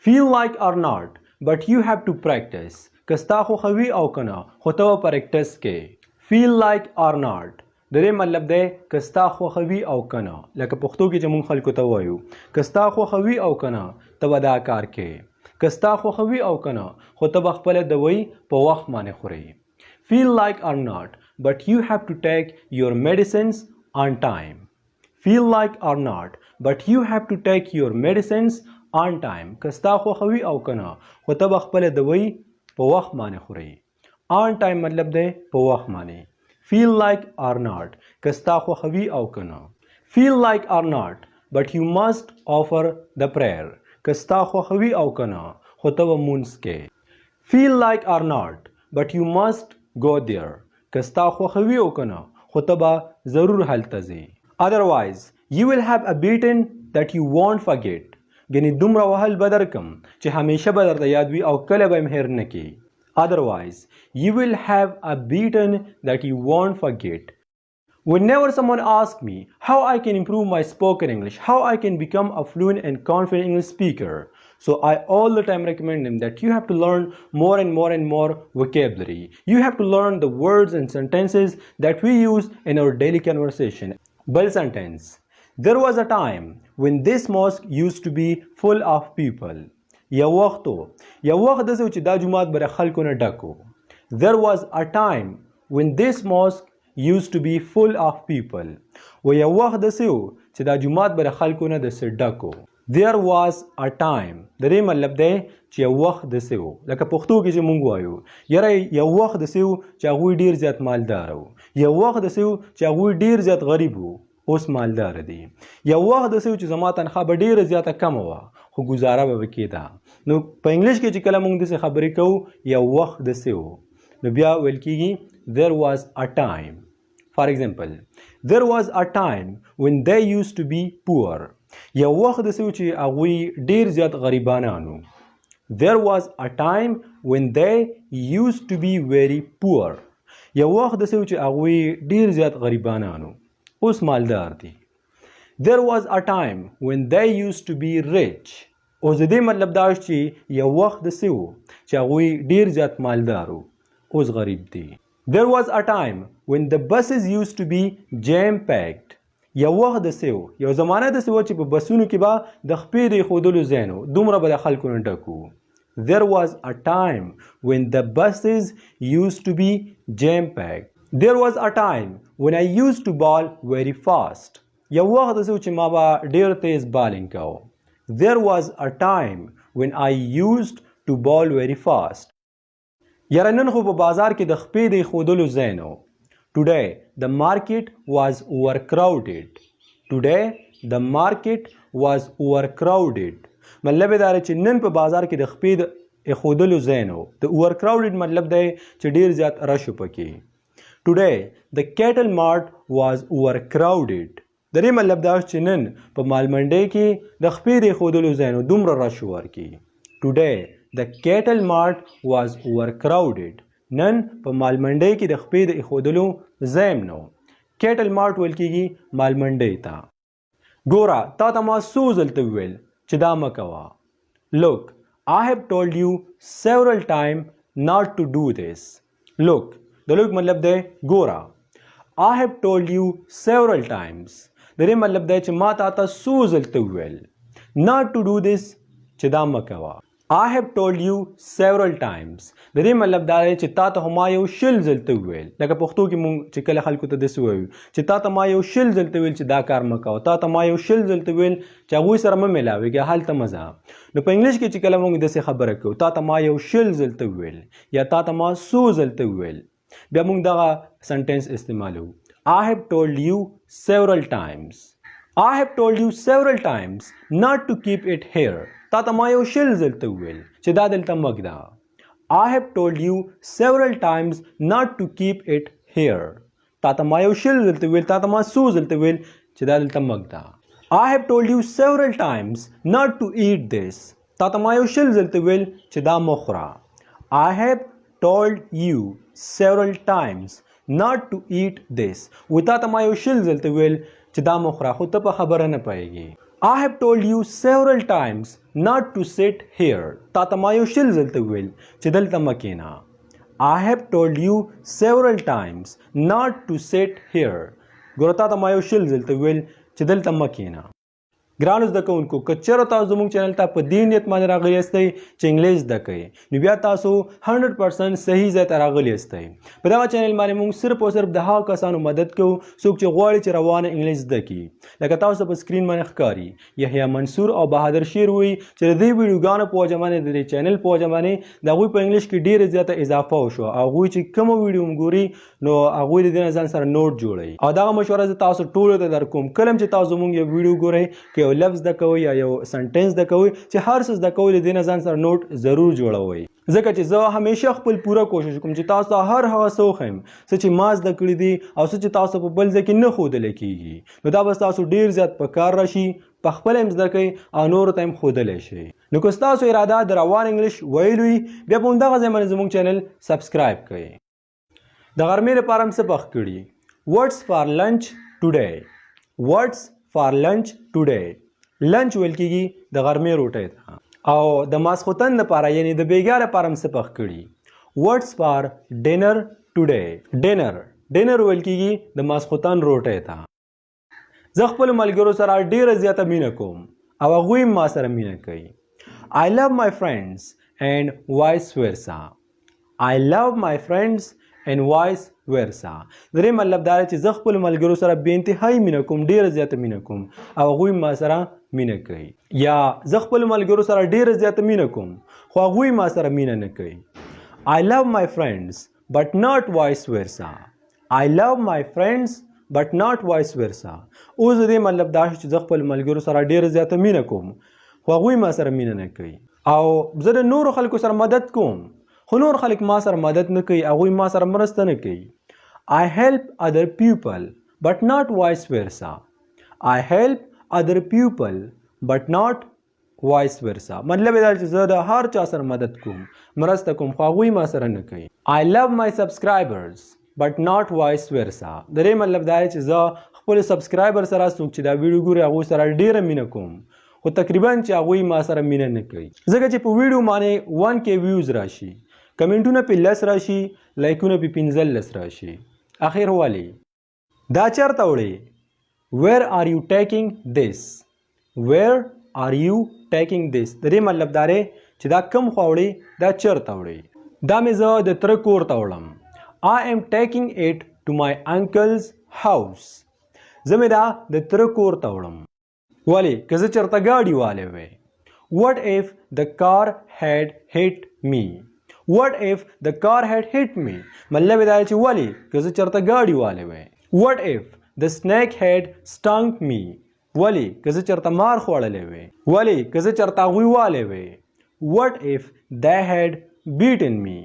feel like or not but you have to practice کستا خو خوي او کنه خو ته پریکټس کې feel like or not درې مطلب دی کستا خو خوي او کنه لکه پښتو کې چې مونږ خلکو ته وایو کستا خو خوي او کنه ته ودا کار کې کستا خو خوي او کنه خو ته خپل دوی په وخت باندې خوري feel like or not but you have to take your medicines on time feel like or not but you have to take your medicines on time کستا خو خوي او کنه خو ته خپل دوی په وخت باندې خوري on time مطلب دی په وخت باندې feel like or not کستا خو خوي او کنه feel like or not but you must offer the prayer کستا خو خوي او کنه خو ته مونږ کې feel like or not but you must go there کستا خو خوي او کنه خو ته ضرور هلته ځي otherwise you will have a beating that you won't forget ګنې دومره وهل به درکم چې همیشه به درته یاد وي او کله به یې هېر نه کړي otherwise you will have a beating that you won't forget whenever someone asks me how I can improve my spoken English how I can become a fluent and confident English speaker so I all the time recommend them that you have to learn more and more and more vocabulary you have to learn the words and sentences that we use in our daily conversation bell sentence There was a time when this mosque used to be full of people. یو وخت داسې چې دا جومات به د خلکو نه ډک و. There was a time when this mosque used to be full of people. و یو وخت داسې و چې دا جومات به د خلکو نه داسې ډک و. There was a time د دې مطلب دی چې یو وخت داسې و لکه پښتو کې چې مونږ وایو یاره یو وخت داسې و چې هغوی ډېر زیات مالدار و یو وخت داسې و چې هغوی ډېر زیات غریب و اوس مالدار دي یو وخت داسې و چې زما تنخواه به ډېره زیاته کمه وه خو ګزاره به کېده نو په انګلیش کې چې کله موږ داسې خبرې کوو یو وخت داسې و نو بیا ویل کېږي there was a time for example there was a time when they used to be poor یو وخت داسې و چې هغوی ډېر زیات غریبانان وو there was a time when they used to be very poor یو وخت داسې و چې هغوی ډېر زیات غریبانان وو اوس مالدار دي there was a time when they used to be rich اوس د دې مطلب دا چې یو وخت داسې و چې هغوی ډېر زیات مالدار وو اوس غریب دي there was a time when the buses used to be jam packed یو وخت داسې و یو زمانه داسې و چې په بسونو کې به د خپې د ایښودلو ځای نه و دومره به د خلکو نه ډک و there was a time when the buses used to be jam packed There was a time when I used to ball very fast. یو وخت داسې و چې ما به ډېر تیز بالینګ کوو There was a time when I used to ball very fast. یاره نن خو په بازار کې د خپې د ایښودلو ځای نه و Today the market was overcrowded. Today the market was overcrowded. مطلب یې دا دی چې نن په بازار کې د خپې د ایښودلو ځای نه و د overcrowded مطلب دی چې ډېر زیات رش و پکې Today, the cattle mart was overcrowded. د دې مطلب دا چې نن په مال منډۍ کې د خپې د ایښودلو ځای نه دومره رش ورکړي Today, the cattle mart was overcrowded. نن په مال منډۍ کې د خپې د ایښودلو ځای هم نه و cattle mart ویل کېږي مال منډۍ ته ګوره تا ته ما څو ځلته وویل چې دا مه کوه Look, I have told you several times not to do this. Look, د لوک مطلب دی ګوره I have told you several times د دې مطلب دی چې ما تا ته څو ځلته وویل not to do this چې دا مه کوه I have told you several times د دې مطلب دا دی چې تا ته ما یو شل ځلته وویل لکه پښتو کې مونږ چې کله خلکو ته داسې وایو چې تا ته ما یو شل ځلته ویل چې دا کار مه کوه تا ته ما یو شل ځلته ویل چې هغوی سره مه میلاوېږه هلته مه ځه نو په انګلیش کې چې کله مونږ داسې خبره کوو تا ته ما یو شل ځلته وویل یا تا ته ما څو ځلته وویل بیا موږ دغه سنټنس استعمالو I have told you several times I have told you several times not to keep it here تا ته ما یو شل ځلته وویل چې دا دلته مه ږده I have told you several times not to keep it here تا ته ما یو شل ځلته وویل تا ته ما څو ځلته وویل چې دا دلته مه ږده I have told you several times not to eat this تا ته ما یو شل ځلته وویل چې دا مه خوره I have told you several times not to eat this و تا ته ما یو شل ځلته ویل چې دا مه خوره خو ته په خبره نه پوهېږې I have told you several times not to sit here. تا ته ما یو شل ځل ته ویل چې دلته مه کښېنه. I have told you several times not to sit here. ګوره تا ته ما یو شل ځل ته ویل چې دلته مه کښېنه. ګرانو زده کوونکو که چېرته تاسو زموږ چینل ته په دې نیت باندې راغلي یاستئ چې انګلیس زده کوئ نو بیا تاسو 100% صحیح ځای ته راغلي یاستئ. په دغه چینل باندې موږ صرف او صرف د هغو کسانو مدد کوو څوک چې غواړي چې روانه انګلیس زده کړي. لکه تاسو په سکرین باندې ښکاري یحیی منصور او بهادر شیر وایي چې د دې ویډیوګانو په وجه باندې د دې چینل په وجه باندې د هغوی په انګلیش کې ډېره زیاته اضافه وشوه. هغوی چې کومه ویډیو هم ګوري نو هغوی د دې نه ځان سره نوټ جوړوي او دغه مشوره زه تاسو ټولو ته درکوم کله هم چې تاسو زموږ یو ویډیو ګورئ که یو لفظ زده کوئ یا یو سنټنس زده کوئ چې هر څه زده کوئ د دې نه ځان سره نوټ ضرور جوړوئ ځکه چې زه همیشه خپل پوره کوشش کوم چې تاسو ته هر هغه څه وښیم څه چې ما زده کړي دي او څه چې تاسو په بل ځای کې نه ښودلی کېږي نو دا به ستاسو ډېر زیات په کار راشي په خپله هم زده کوئ او نورو ته هم ښودلی شئ. نو که ستاسو اراده د روان انګلیش ویلو وي بیا په همدغه ځای باندې زموږ چینل سبسکرایب کړئ. د غرمې لپاره هم څه پخ کړي What's for lunch today? What's for lunch today? لنچ ویل کېږي د غرمې روټۍ ته او د ماسخوتن لپاره یعنی د بیګا لپاره هم څه پخ کړي What's for dinner today? ډینر ویل کېږي د ماسخوتن روټۍ ته. زه خپلو ملګرو سره ډېره زیاته مینه کوم او هغوی هم ما سره مینه کوي. I love my friends and vice versa. I love my friends and vice versa. د دې مطلب دا دی چې زه خپلو ملګرو سره بې انتهایي مینه کوم ډېره زیاته مینه کوم او هغوی ما سره مینه کوي. یا زه خپلو ملګرو سره ډېره زیاته مینه کوم خو هغوی ما سره مینه نه کوي. I love my friends but not vice versa. I love my friends but not vice versa. اوس د دې مطلب دا چې زه خپلو ملګرو سره ډېره زیاته مینه کوم خو هغوی ما سره مینه نه کوي او زه د نورو خلکو سره مدد کوم خو نور خلک ما سره مدد نه کوي هغوی ما سره مرسته نه کوي. I help other people but not vice versa. I help other people but not vice versa. مطلب دا چې زه د هر چا سره مدد کوم مرسته کوم خو هغوی ما سره نه کوي. I love my subscribers but not vice versa. د دې مطلب دا دی چې زه خپلو سبسکرایبر سره څوک چې دا ویډیو ګوري هغوی سره ډېره مینه کوم خو تقریبا چې هغوی ما سره مینه نه کوي ځکه چې په ویډیو باندې 1K ویوز راشي کمنټونه پې 10 راشي لایکونه پې 15 راشي اخر والی دا چېرته وړې Where are you taking this? Where are you taking this? د دې مطلب دا دی چې دا کوم خوا وړې دا چېرته وړې دا مې زه د تره کور ته وړم I am taking it to my uncle's house. زه مې دا د تره کور ته وړم ولې که زه چېرته ګاډي والی وی What if the car had hit me? What if the car had hit me? مطلب دا چې ولې که زه چېرته ګاډي والی وی What if the snake had stung me? ولې که زه چېرته مار خوړلی وی ولې که زه چېرته هغوی والی وی What if they had beaten me?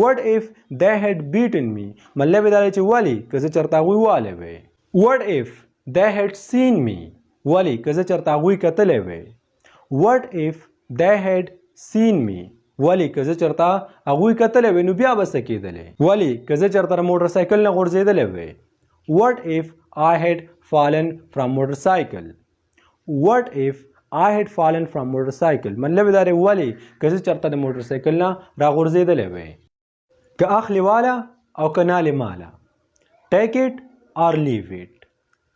What if they had beaten me? مطلب دا چې ولې که زه چېرته هغوی والی وی What if they had seen me? ولې که زه چېرته هغوی کتلی وی What if they had seen me? ولې که زه چېرته هغوی کتلی وی نو بیا به څه کېدلی ولې که زه چېرته د موټر سایکل نه غورځېدلی وی What if I had fallen from motorcycle? What if I had fallen from motorcycle? مطلب دا دی ولې که زه چېرته د موټر سایکل نه راغورځېدلی وی که اخلي واله او که نالې ماله Take it or leave it.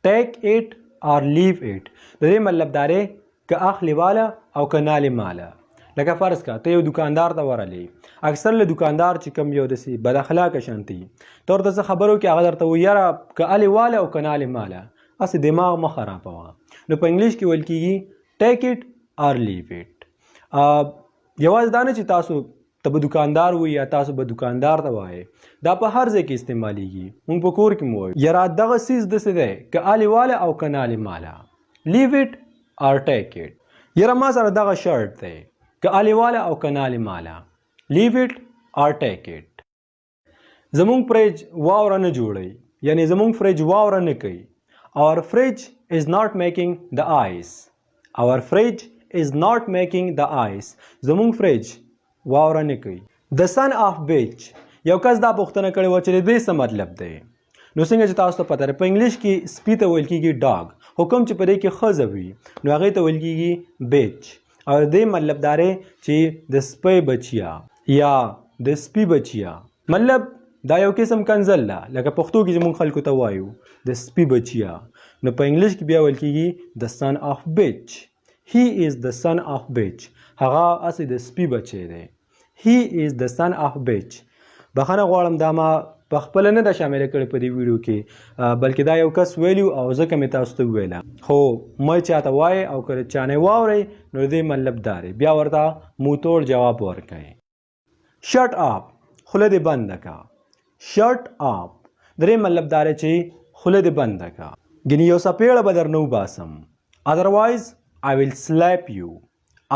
Take it or leave it. د دې مطلب دا دی که اخلي واله او که نالې ماله لکه فرض که ته یو دکاندار ته ورغلی اکثر له دکاندار چې کوم یو داسې بد اخلاقه شانتي ته ورته څه خبرو کې هغه درته وایي یاره که الې واله او که نالې ماله هسې دماغ مه خرابوه نو په انګلیش کې ویل کېږي Take it or leave it. یوازې دا نه چې تاسو ته به دکاندار وایي یا تاسو به دکاندار ته وایئ دا په هر ځای کې استعمالیږي موږ په کور کې م وایو یاره دغه څیز داسې دی که الې واله او که نالې ماله Leave it or take it. یاره ما سره دغه شرط دی که الې واله او که نالې ماله Leave it or take it. زمونږ فریج واوره نه جوړوي یعنی زمونږ فریج واوره نه کوي Our fridge is not making the ice. Our fridge is not making the ice. زمونږ فریج واوره نه کوي The son of bitch. یو کس دا پوښتنه کړې وه چې د دې څه مطلب دی نو څنګه چې تاسو ته پته ده په انګلیش کې سپي ته ویل کېږي ډاګ حکم چې پرې کې ښځه وي نو هغې ته ویل کېږي بیچ او دې مطلب دا دی چې د سپی بچیا یا د سپي بچیا مطلب دا یو قسم کنزل ده لکه پښتو کې زموږ خلکو ته وایو د سپي بچیا نو په انګلیش کې بیا ویل کېږي د سن آف بیچ he is the son of bitch هغه اسی د سپي بچی دی he is the son of bitch بخښنه غواړم دا ما په خپله نه ده شامله کړې په دې ویډیو کې بلکې دا یو کس ویلي او ځکه مې تاسو ته وویله خو مه چاته وایئ او که چا نه واورئ نو د دې مطلب دا دی بیا ورته موتوړ جواب ورکئ shut up خوله دې بنده که shut up درې مطلب دا دی چې خوله دې بنده که ګینې یو څپېړه به در نه وباسم otherwise I will slap you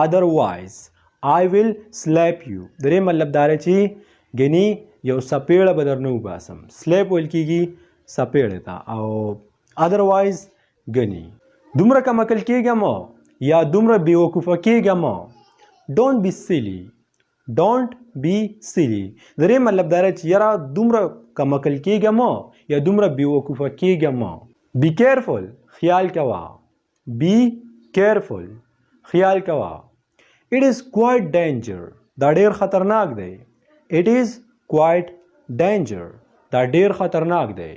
otherwise I will slap you درې مطلب دا دی چې ګینې یو څپېړه به در نه وباسم سلیپ ویل کېږي څپېړې ته او otherwise ګنې دومره کم عقل کېږه مه یا دومره بېوقوفه کېږه مه don't be silly don't be silly درې مطلب دا دی چې یاره دومره کم عقل کېږه مه یا دومره بېوقوفه کېږه مه be careful خیال کوه be careful خیال کوه it is quite danger دا ډیر خطرناک دی it is quite danger دا ډیر خطرناک دی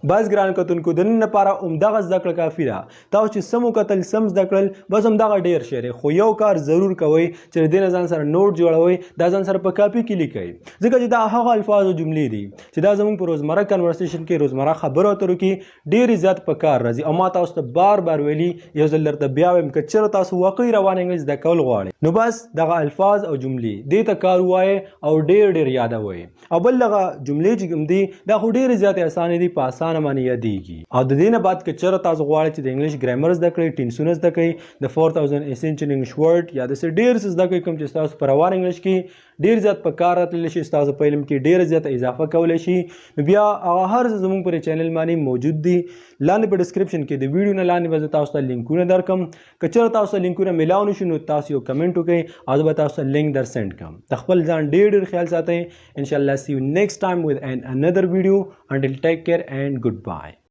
بس ګران کتونکو د نن لپاره همدغه زده کړه کافي ده تاسو چې سم وکتل سم زده کړل بس همدغه ډیر شی دی خو یو کار ضرور کوئ چې د دې نه ځان سره نوټ جوړوئ دا ځان سره په کاپي کې لیکئ ځکه چې دا هغه الفاظ او جملې دي چې دا زموږ په روزمره کنورسیشن کې روزمره خبرو اترو کې ډېرې زیات په کار راځي او ما تاسو ته بار بار ویلي یو ځل درته بیا وایم که چېرته تاسو واقعي روان انګلیس زده کول غواړئ نو بس دغه الفاظ او جملې دې ته کار ووایئ او ډېر یادوئ او بل دغه جملې چې کوم دي دا خو ډېرې زیاتې اسانې دي په اسانه باندې یادېږي او د دې نه بعد که چېرته تاسو غواړئ چې د انګلیش ګرامر زده کړئ ټینسونه زده کړئ د 4000 اسینشل انګلیش ورډ یا داسې ډېر څه زده کړئ کوم چې ستاسو په روان انګلیش کې ډېر زیات په کار راتللی شي ستاسو په علم کې ډېره زیاته اضافه کولی شي نو بیا هغه هر څه زموږ پر چینل باندې موجود دي لاندې په ډسکرپشن کې د ویډیو نه لاندې به زه تاسو ته لینکونه درکړم که چېرته تاسو ته لینکونه میلاو نه شي نو تاسو یو کمنټ وکړئ او زه به تاسو ته لینک در سینډ کړم د خپل ځان ډېر خیال ساتئ انشاءالله see you next time with another video until take care and goodbye